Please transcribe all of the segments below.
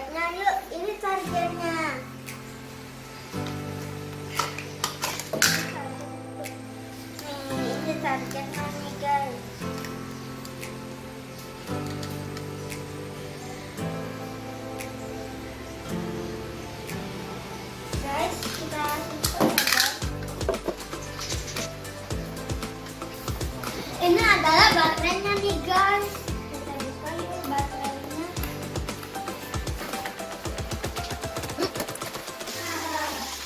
targetnya yuk. Ini targetnya. Nih, ini targetnya nih guys. Guys, kita tutup ya guys. Ini adalah baterainya nih guys. Kita buka yuk baterainya.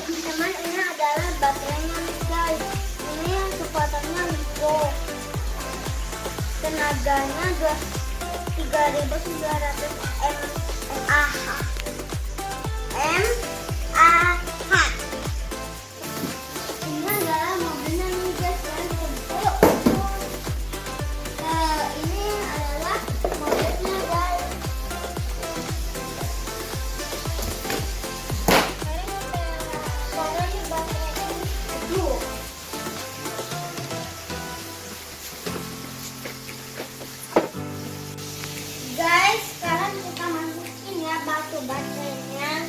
Teman-teman, ini adalah baterainya nih guys. Ini yang kecepatannya mikro. Tenaganya 3900 mAh. Ini adalah mobilnya nih guys. Sekarang kita buka yuk. Ini adalah mobilnya guys. Sekarang kita baterainya dulu. Guys, sekarang kita masukin ya batu baterainya.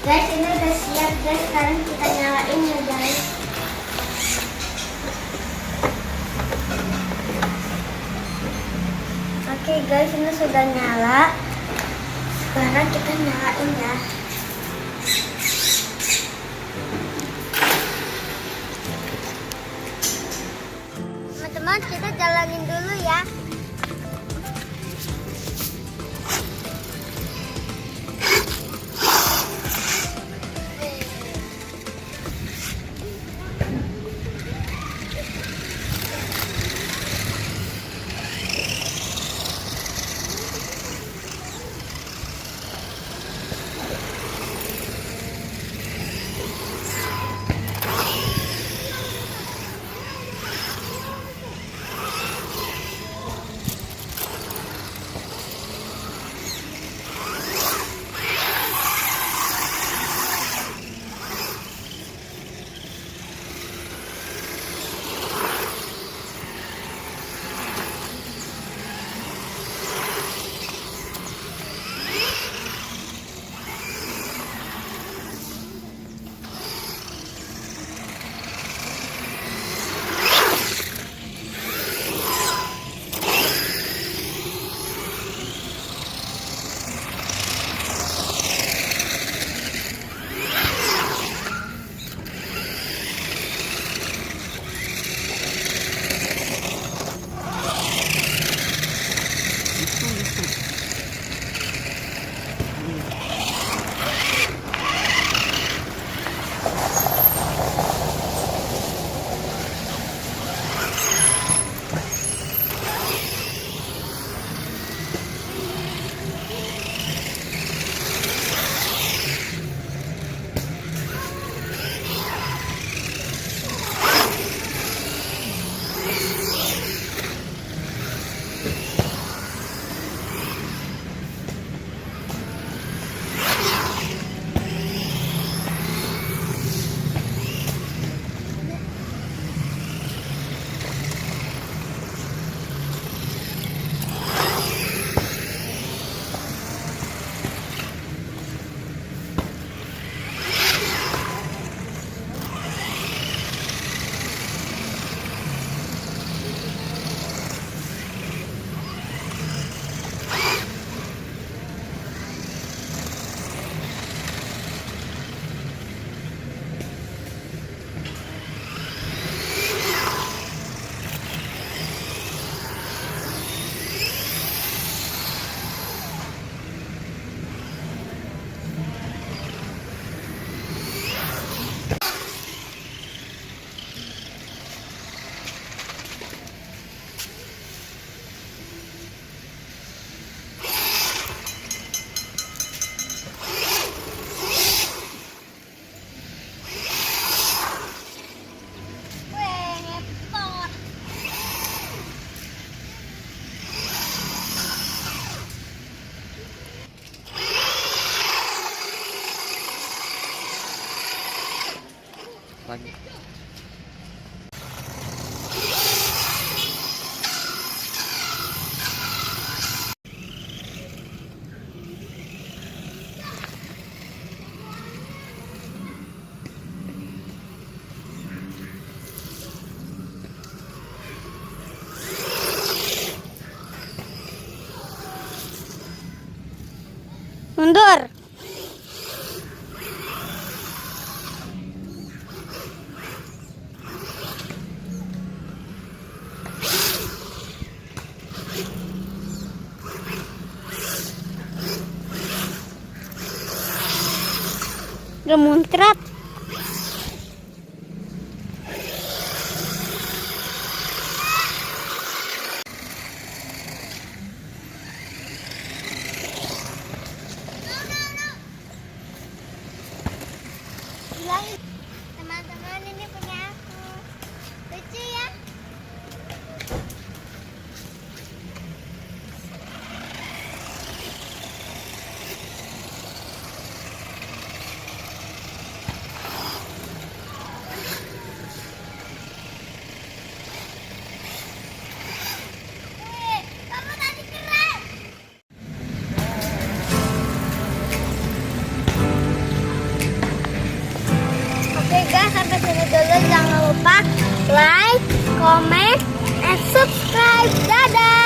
Guys, ini udah siap guys. Sekarang kita nyalain ya guys. Oke guys, ini sudah nyala. Sekarang kita nyalain ya. Teman-teman, kita jalanin dulu ya. Mundur. Udah muncrat. Teman-teman, ini punya aku. Lucu ya? Kamu tadi keren. Oke guys, sampai sini dulu. Jangan lupa like, comment, and subscribe. Dadah.